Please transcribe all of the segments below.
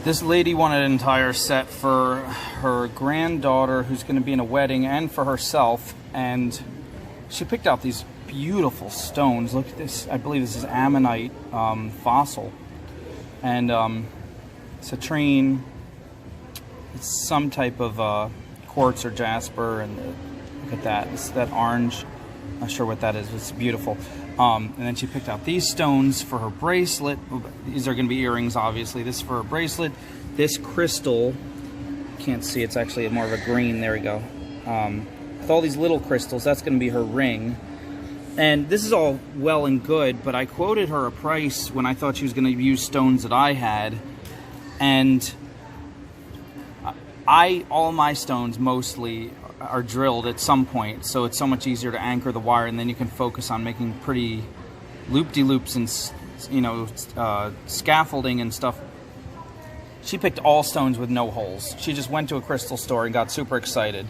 This lady wanted an entire set for her granddaughter who's going to be in a wedding and for herself, and she picked out these beautiful stones. Look at this. I believe this is ammonite fossil, and citrine. It's some type of quartz or jasper, and look at that. It's that orange. Not sure what that is. It's beautiful. And then she picked out these stones for her bracelet. These are going to be earrings, obviously. This is for her bracelet. This crystal, can't see, it's actually more of a green. There we go. With all these little crystals, that's going to be her ring. And this is all well and good, but I quoted her a price when I thought she was going to use stones that I had. And all my stones mostly are drilled at some point, so it's so much easier to anchor the wire, and then you can focus on making pretty loop-de-loops and, you know, scaffolding and stuff. She picked all stones with no holes. She just went to a crystal store and got super excited.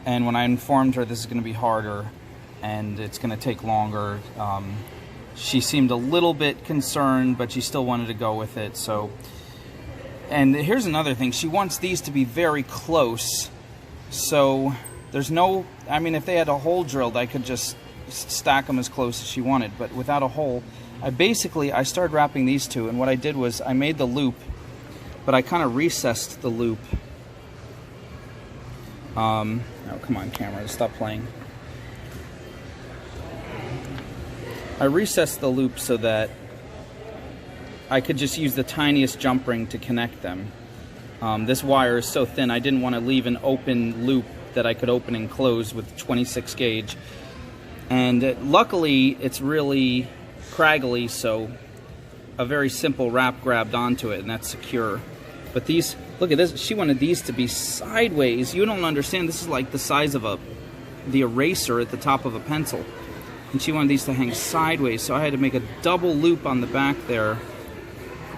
And when I informed her this is going to be harder and it's going to take longer, she seemed a little bit concerned, but she still wanted to go with it. So, and here's another thing. She wants these to be very close. So there's no, I mean, if they had a hole drilled, I could just stack them as close as she wanted. But without a hole, I started wrapping these two. And what I did was I made the loop, but I kind of recessed the loop. Oh, come on, camera, stop playing. I recessed the loop so that I could just use the tiniest jump ring to connect them. This wire is so thin, I didn't want to leave an open loop that I could open and close with 26 gauge. And luckily, it's really craggly, so a very simple wrap grabbed onto it, and that's secure. But these, look at this, she wanted these to be sideways. You don't understand, this is like the size of the eraser at the top of a pencil. And she wanted these to hang sideways, so I had to make a double loop on the back there,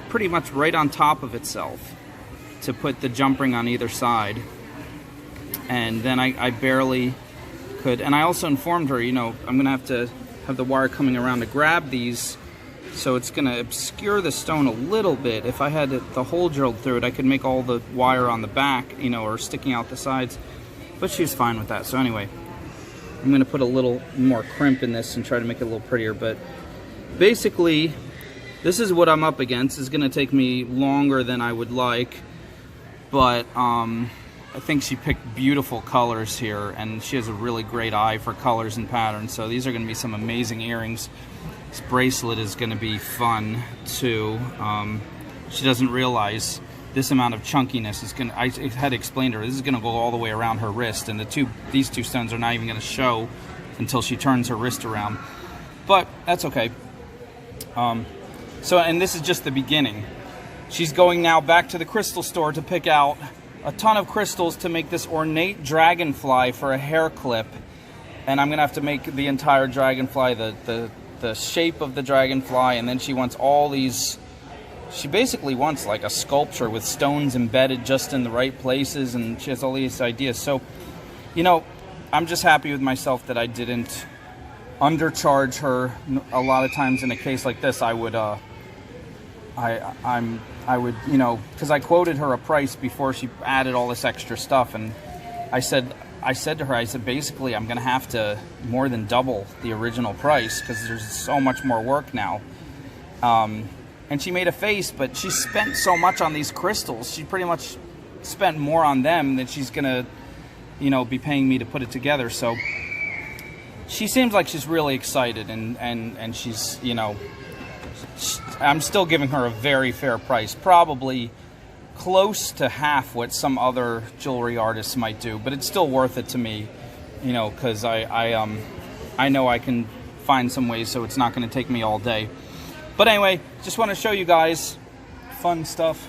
pretty much right on top of itself, to put the jump ring on either side. And then I barely could, and I also informed her, you know, I'm going to have the wire coming around to grab these, so it's going to obscure the stone a little bit. If I had the hole drilled through it, I could make all the wire on the back, you know, or sticking out the sides, but she was fine with that. So anyway, I'm going to put a little more crimp in this and try to make it a little prettier, but basically, this is what I'm up against. It's going to take me longer than I would like, but I think she picked beautiful colors here, and she has a really great eye for colors and patterns, so these are going to be some amazing earrings. This bracelet is going to be fun, too. She doesn't realize this amount of chunkiness is going to, I had to explain to her, this is going to go all the way around her wrist, and these two stones are not even going to show until she turns her wrist around. But that's okay. So, and this is just the beginning. She's going now back to the crystal store to pick out a ton of crystals to make this ornate dragonfly for a hair clip. And I'm going to have to make the entire dragonfly, the shape of the dragonfly, and then she wants all these, she basically wants like a sculpture with stones embedded just in the right places, and she has all these ideas. So, you know, I'm just happy with myself that I didn't undercharge her. A lot of times in a case like this, I would, I would, you know, because I quoted her a price before she added all this extra stuff, and I said to her, I said, basically, I'm going to have to more than double the original price because there's so much more work now. And she made a face, but she spent so much on these crystals. She pretty much spent more on them than she's going to, you know, be paying me to put it together. So she seems like she's really excited, and she's, you know, I'm still giving her a very fair price, probably close to half what some other jewelry artists might do, but it's still worth it to me, you know, because I know I can find some ways so it's not going to take me all day. But anyway, just want to show you guys fun stuff.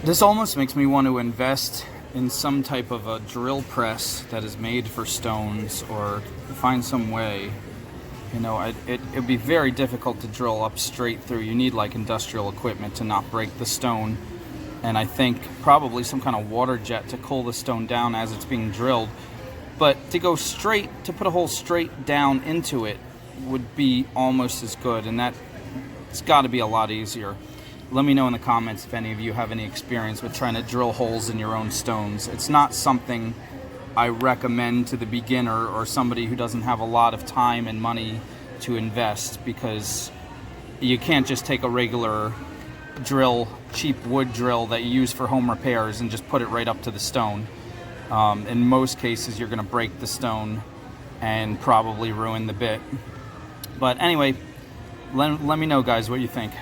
This almost makes me want to invest in some type of a drill press that is made for stones, or find some way. You know, it'd be very difficult to drill up straight through. You need like industrial equipment to not break the stone. And I think probably some kind of water jet to cool the stone down as it's being drilled. But to go straight, to put a hole straight down into it would be almost as good. And that It's got to be a lot easier. Let me know in the comments if any of you have any experience with trying to drill holes in your own stones. It's not something I recommend to the beginner or somebody who doesn't have a lot of time and money to invest, because you can't just take a regular drill, cheap wood drill that you use for home repairs, and just put it right up to the stone. In most cases, you're going to break the stone and probably ruin the bit. But anyway, let me know, guys, what you think.